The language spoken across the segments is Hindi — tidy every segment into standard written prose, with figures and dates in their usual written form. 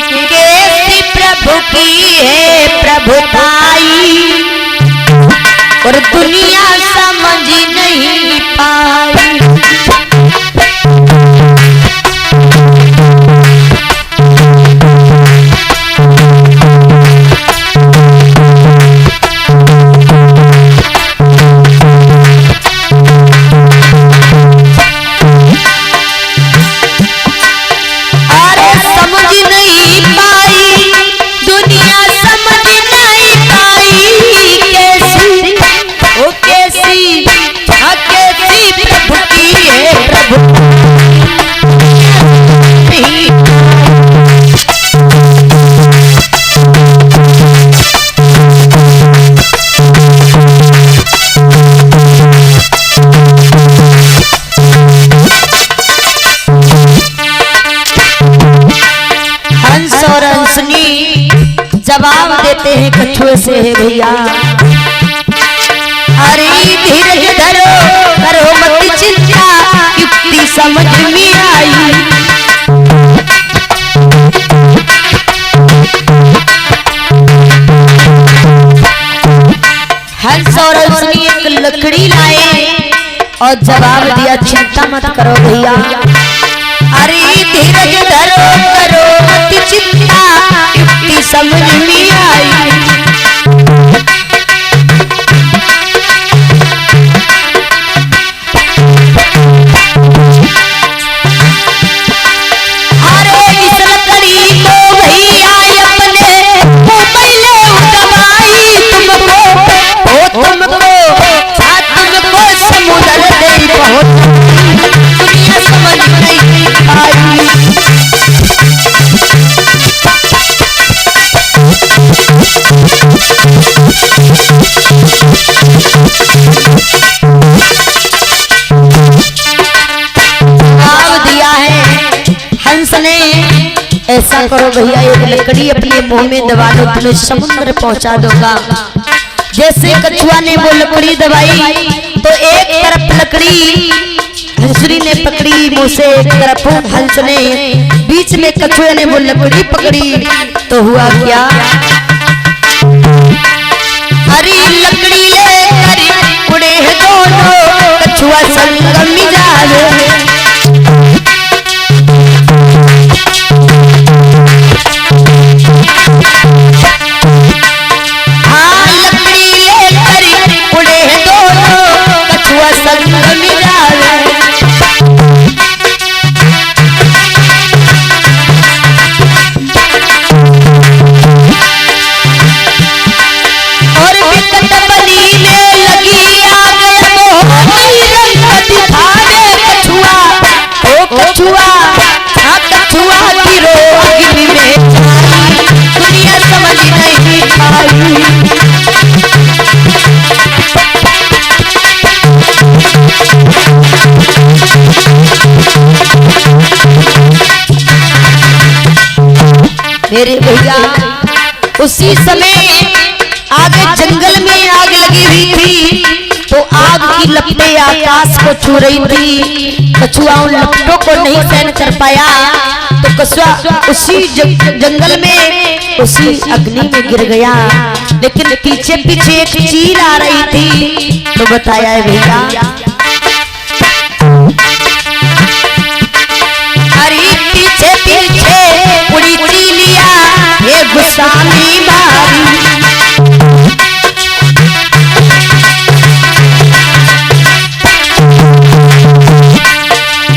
कैसी प्रभु की है प्रभुताई और दुनिया समझ नहीं पाई। जवाब देते हैं कछुए से है भैया, अरे धीरज धरो करो मत चिंता युक्ति समझ में आई। हंस और हंसनी एक लकड़ी लाए और जवाब दिया चिंता मत करो भैया, अरे धीरज धरो करो मत चिंता युक्ति समझ में आई। अरे इस लकड़ी को भैया अपने पहले उठवाई तुमको समुद्र दे पहुंच दुनिया समझ नहीं आई। ऐसा करो भैया एक लकड़ी अपने मुंह में दबा दो तुम्हें समुद्र पहुंचा दूंगा। जैसे कछुआ ने वो लकड़ी दबाई तो एक तरफ लकड़ी हंसरी ने पकड़ी मुंह से, एक तरफ हंस ने, बीच में कछुए ने वो लकड़ी पकड़ी तो हुआ क्या, हरी लकड़ी लेकर उड़े दोनों कछुआ संगम में जावे। मेरे भैया उसी समय आगे जंगल में आग लगी हुई थी तो आग की लपटें आकाश को छू रही थी। कछुआ उन लपटों को नहीं सहन कर पाया तो कछुआ उसी जंगल में उसी अग्नि में गिर गया, लेकिन पीछे पीछे एक चील आ रही थी तो बताया है भैया, अरे पीछे पीछे उड़ी चीलिया ये गुस्सा में मारी।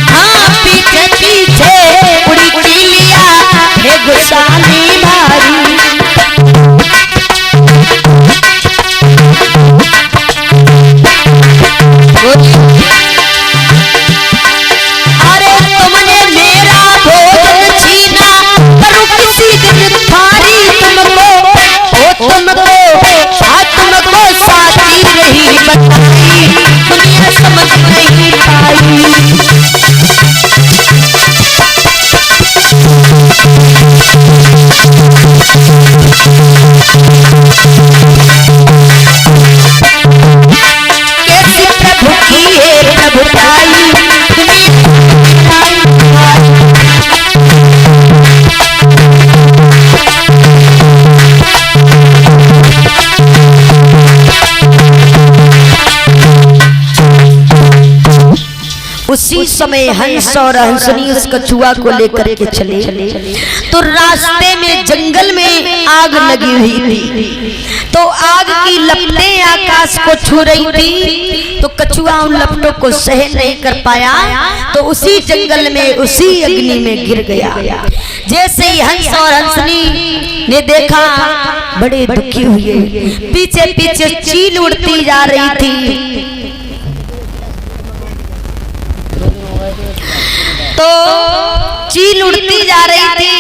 हाँ पीछे पीछे उड़ी चीलिया ये गुस्सा में मारी। वो उसी समय हंस और हंसनी उस कछुआ को लेकर के चले। तो रास्ते में जंगल में आग लगी हुई थी, तो आग की लपटें आकाश को छू रही थी। तो कछुआ उन लपटों को सहन नहीं कर पाया, तो उसी जंगल में उसी अग्नि में गिर गया। जैसे ही हंस और हंसनी ने देखा, बड़े दुखी हुए। पीछे पीछे चील उड़ती जा रही थी। तो चील उड़ती जा रही थी।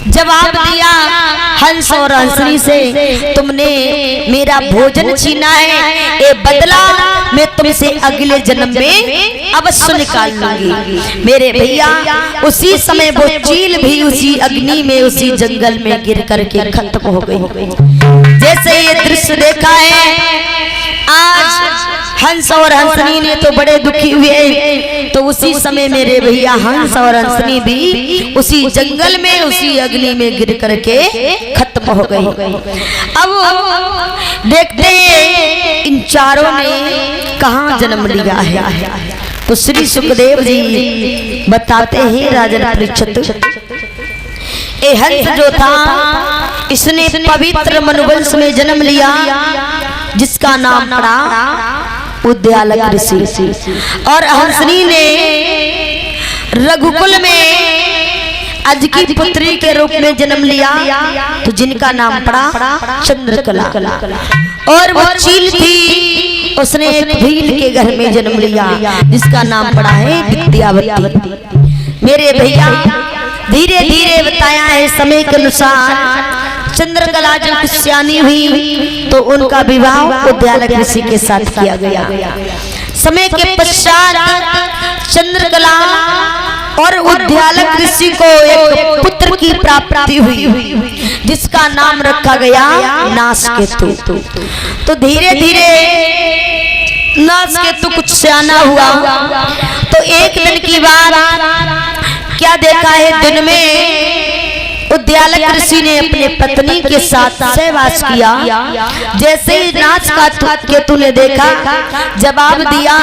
जवाब दिया हंस और हंसनी से, तुमने मेरा भोजन छीना है, ये बदला मैं तुमसे अगले जन्म में अवश्य निकाल लूंगी। मेरे भैया उसी समय वो चील भी उसी अग्नि में उसी जंगल में गिर करके खत्म हो गई। जैसे ये दृश्य देखा है, आज हंस और हंसनी ने तो बड़े दुखी हुए। तो उसी समय मेरे भैया हंस और हंसनी भी उसी जंगल में उसी अग्नि में गिर करके खत्म हो गई। अब देखते इन चारों ने कहाँ जन्म लिया है। तो श्री सुखदेव जी बताते हैं राजन परीक्षित, ये हंस जो था इसने पवित्र मनुवंश में जन्म लिया, जिसका नाम पड़ा उद्यालक ऋषि। और हंसनी ने रघुकुल में अज की पुत्री के रूप में जन्म लिया, तो जिनका नाम पड़ा चंद्रकला। और वो चील थी, उसने एक भील के घर में जन्म लिया, जिसका नाम पड़ा है विद्यावती। मेरे भैया धीरे धीरे बताया है समय के अनुसार चंद्रकला जब सियानी हुई तो उनका विवाह उद्यालक ऋषि के साथ किया गया। समय के पश्चात चंद्रकला और उद्यालक ऋषि को एक पुत्र की प्राप्ति हुई, जिसका नाम रखा गया नासकेतु। तो धीरे धीरे नासकेतु कुछ सियाना हुआ। तो एक दिन की बात क्या देखा है, दिन में उद्यालक ऋषि ने अपने पत्नी के साथ सहवास किया। जैसे ही नासकेतु ने देखा, जवाब दिया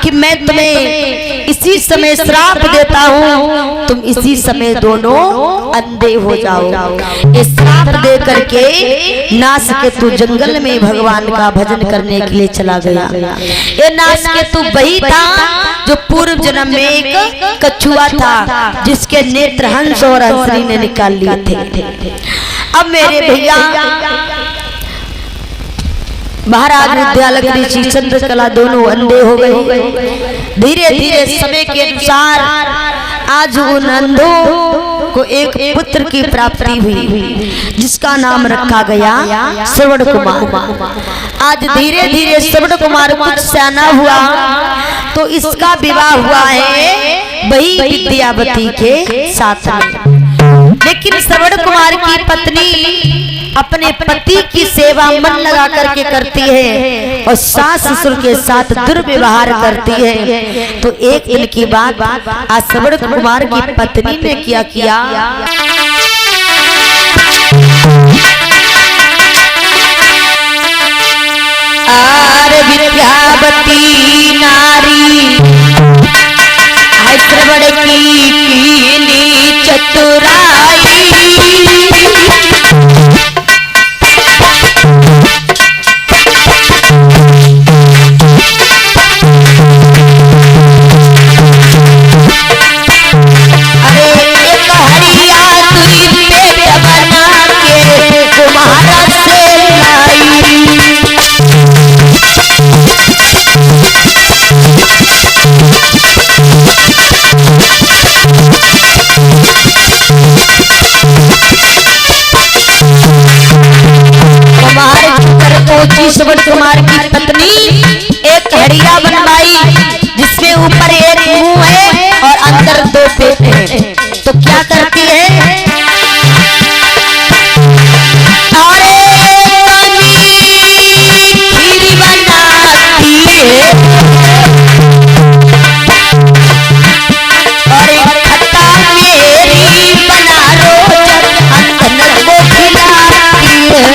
कि मैं तुम्हें इसी समय श्राप देता हूँ, तुम इसी समय दोनों अंधे हो जाओ। ये श्राप दे करके नासकेतु जंगल में भगवान का भजन करने के लिए चला गया। ये नासकेतु वही था जो पूर्व जन्म में एक कछुआ था, जिसके नेत्र हंस और हंसनी ने निकाल लिए थे। अब मेरे भैया महाराज उद्यालक ऋषि चंद्रकला दोनों अंधे हो गए। धीरे धीरे समय के अनुसार आज उन अंधों को एक पुत्र की प्राप्ति हुई, जिसका नाम रखा गया श्रवण कुमार। आज धीरे धीरे श्रवण कुमार कुछ सियाना हुआ, तो इसका विवाह हुआ है वही विद्यावती के साथ में। लेकिन श्रवण कुमार की पत्नी अपने पति की सेवा मन लगा करके करती है और सास ससुर के साथ दुर्व्यवहार करती है। तो एक दिन की बात आज श्रवण कुमार की पत्नी ने क्या किया, आर विद्यावती नारी श्रवण की चतुराई, श्रवण कुमार की पत्नी एक हड़िया बनवाई, जिसमें ऊपर एक मुंह है और अंदर दो पेट है। तो क्या करती है, अरे खीर बनाती है और एक खट्टा मेरी बना रोज अंदर को खिलाती है।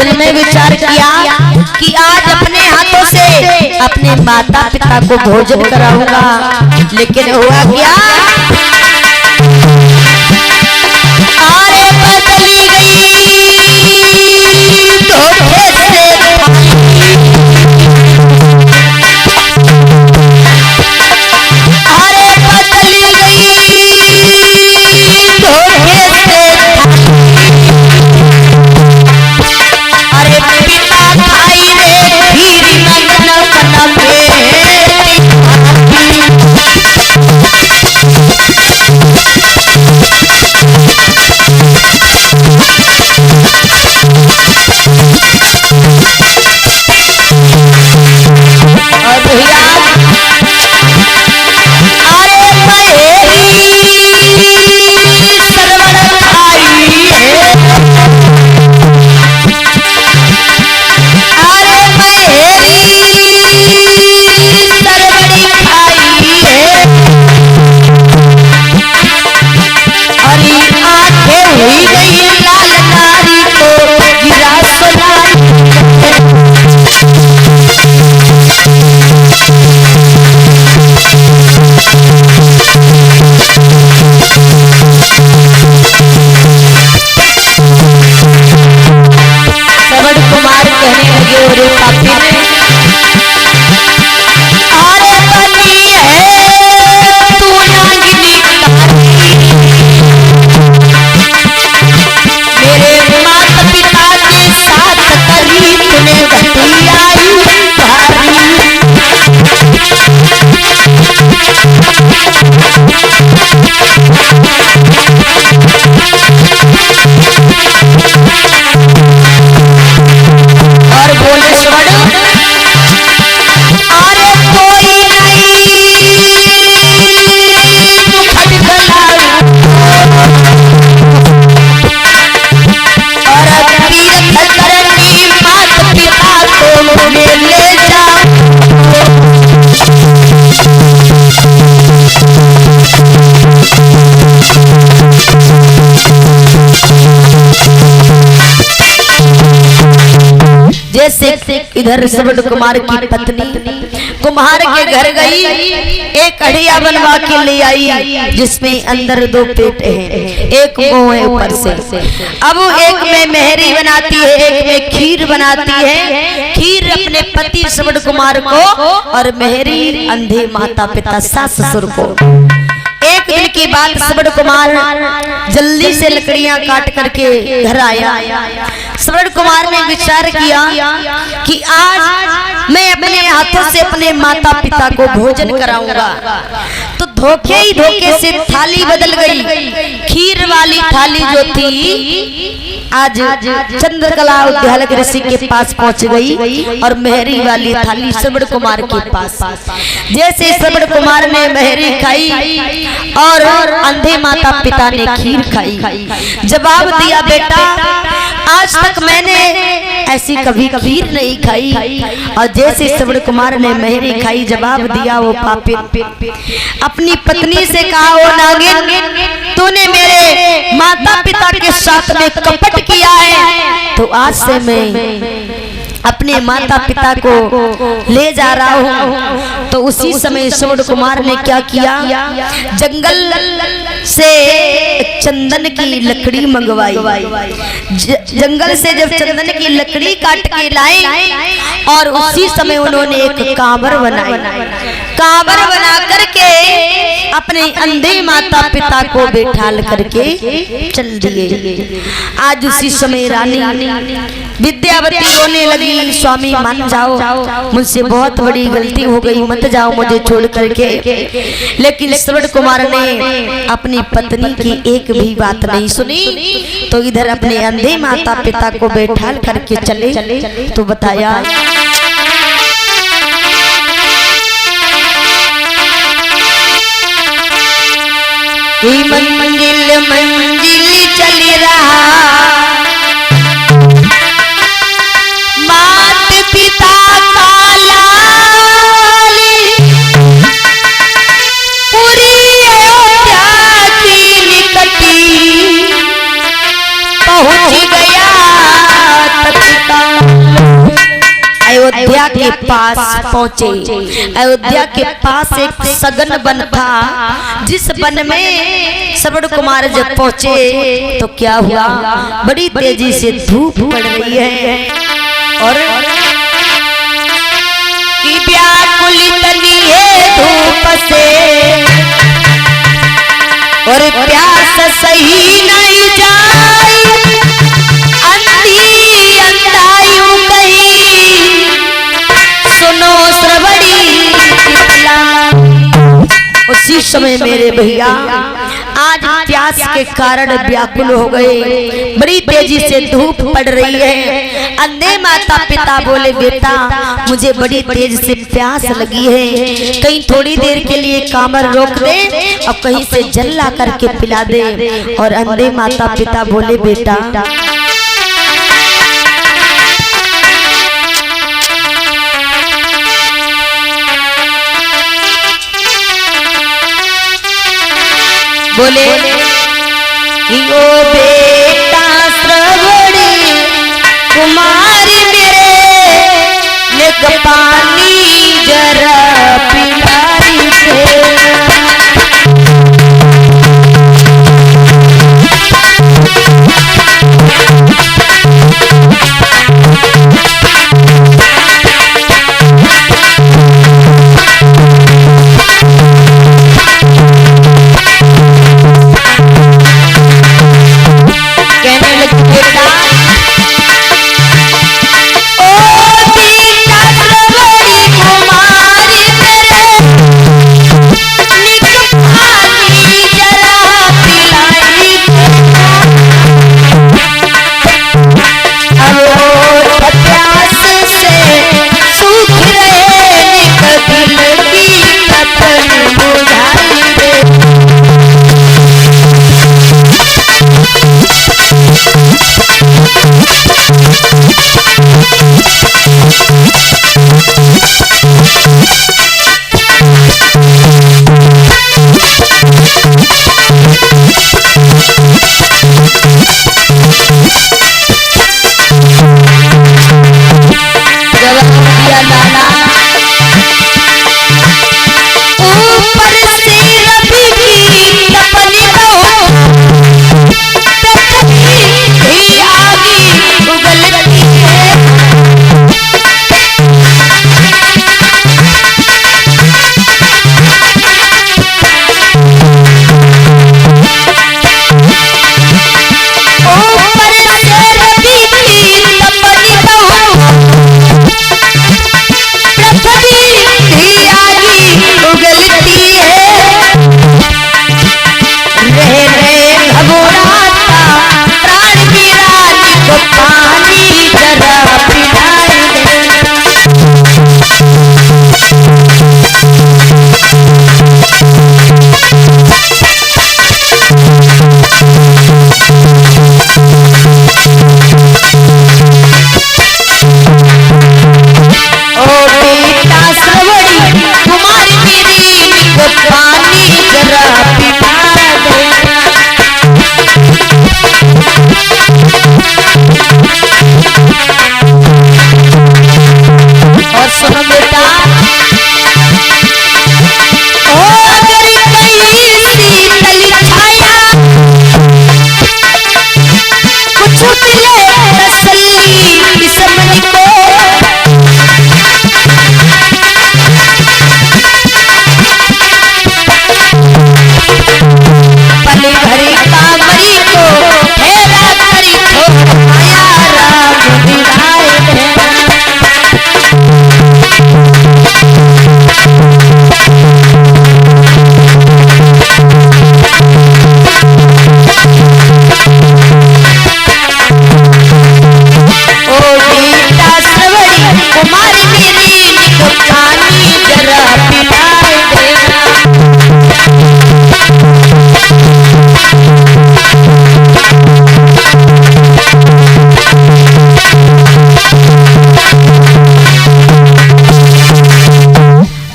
दिल में विचार किया कि आज अपने हाथों से अपने माता पिता को भोजन कराऊंगा। लेकिन हुआ क्या, अरे बदली गई धोखे से जैसे इधर श्रवण कुमार की पत्नी कुम्हार के घर गई, एक कढ़िया बनवा के ले आई जिसमें अंदर 2 पेट हैं, एक मुंह है ऊपर से। अब वो एक में मेहरी बनाती है, एक में खीर बनाती है। खीर अपने पति श्रवण कुमार को और मेहरी अंधे माता पिता सास ससुर को। एक दिन की बात, श्रवण कुमार जल्दी से लकड़ियां काट करके घर आया। श्रवण कुमार ने विचार किया कि आज मैं अपने हाथों से अपने माता पिता को भोजन कराऊंगा। तो धोखे ही धोखे से थाली बदल गई। खीर वाली थाली जो थी आज चंद्रकला उद्यालय ऋषि के पास पहुंच गई और मेहरी वाली थाली श्रवण कुमार के पास। जैसे श्रवण कुमार ने मेहरी खाई और अंधे माता पिता ने खीर खाई। जवाब दिया, बेटा आज तक मैंने ऐसी कभी खीर नहीं खाई। और जैसे श्रवण कुमार ने मेहरी खाई, जवाब दिया वो पापी, अपनी पत्नी से कहा, ओ नागिन तूने मेरे माता पिता के साथ में कपट किया है, तो आज से मैं अपने माता पिता को ले जा रहा हूँ। तो उसी समय श्रवण कुमार ने क्या किया, जंगल से चंदन की लकड़ी मंगवाई। जंगल से जब चंदन की लकड़ी काट के लाए और उसी समय उन्होंने एक कांवर बनाई। कांवर बना करके अपने अंधे माता पिता को बैठाल करके चल दिए। आज उसी समय रानी विद्यावती रोने लगी, स्वामी मान जाओ, मुझसे बहुत बड़ी गलती हो गई, मत जाओ मुझे छोड़ करके। लेकिन श्रवण कुमार ने अपनी पत्नी की एक भी बात नहीं सुनी। तो इधर अपने अंधे माता पिता को बैठाल करके चले। तो बताया, मंजिल मंजिल चल रहा, मात पिता का लाल, पूरी अयोध्या की निकटी, पहुंच गया तत्काल। अयोध्या के पास पहुंचे। अयोध्या के पास एक सघन वन था, जिस वन में श्रवण कुमार जब पहुंचे तो क्या हुआ, बड़ी तेजी से धूप पड़ रही है और कि व्याकुल तनी है धूप से और प्यास सही नहीं जाए, अंधी अंधायु कही सुनो श्रवणी। उसी समय मेरे भैया आज प्यास के कारण व्याकुल हो गए, बड़ी तेजी से धूप पड़ रही है। अंधे माता पिता बोले बेटा मुझे बड़ी तेज से प्यास लगी है, कहीं थोड़ी देर के लिए कामर रोक दे और कहीं से जल ला करके पिला दे। और अंधे माता पिता बोले बेटा बोले कि ओ बेटा श्रवणी कुमारी मेरे लेक पानी जरा पिलाई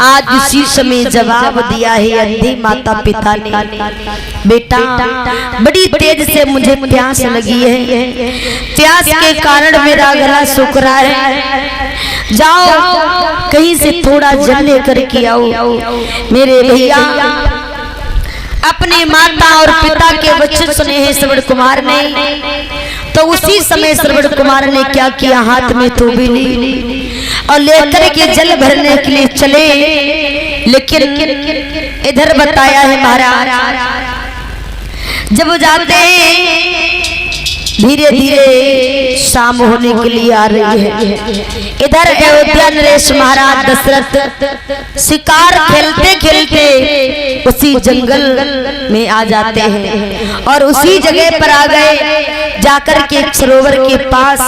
आज उसी समय जवाब दिया है अंधे माता पिता ने, बेटा बड़ी तेज से मुझे प्यास लगी है, प्यास के कारण मेरा गला सूख रहा है, जाओ कहीं से थोड़ा जल लेकर के आओ। मेरे भैया अपने माता और पिता के वचन सुने हैं श्रवण कुमार ने। तो उसी समय श्रवण कुमार ने क्या किया, हाथ में तोबी ली और लेकर के जल भरने के लिए चले। लेकिन इधर बताया है महाराज, जब जाते हैं धीरे धीरे शाम होने के लिए आ रही है। इधर अयोध्या नरेश महाराज दशरथ शिकार खेलते खेलते उसी जंगल में आ जाते हैं और उसी जगह पर आ गए। जाकर के एक सरोवर के पास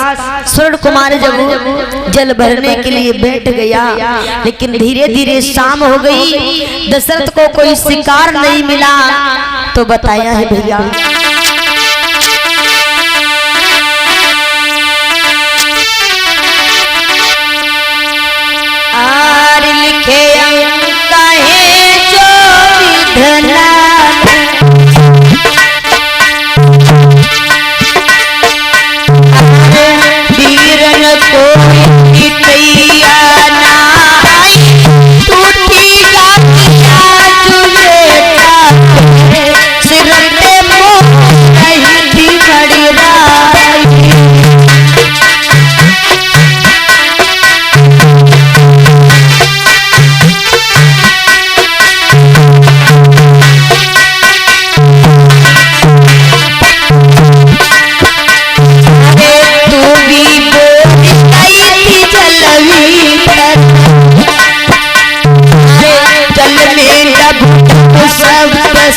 श्रवण कुमार जब जल भरने के लिए बैठ गया, लेकिन धीरे धीरे शाम हो गई, दशरथ को कोई शिकार नहीं मिला। तो बताया है भैया, लिखे कहे जो विधना वीरन कोई कैया ना टूटी गातिया जुलेता सिर पे मोह नहीं थी बड़ी राई।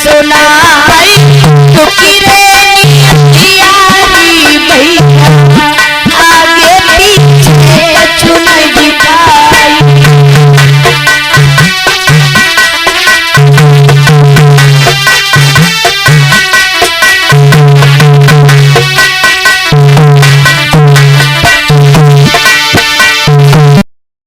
सुना दुखी रे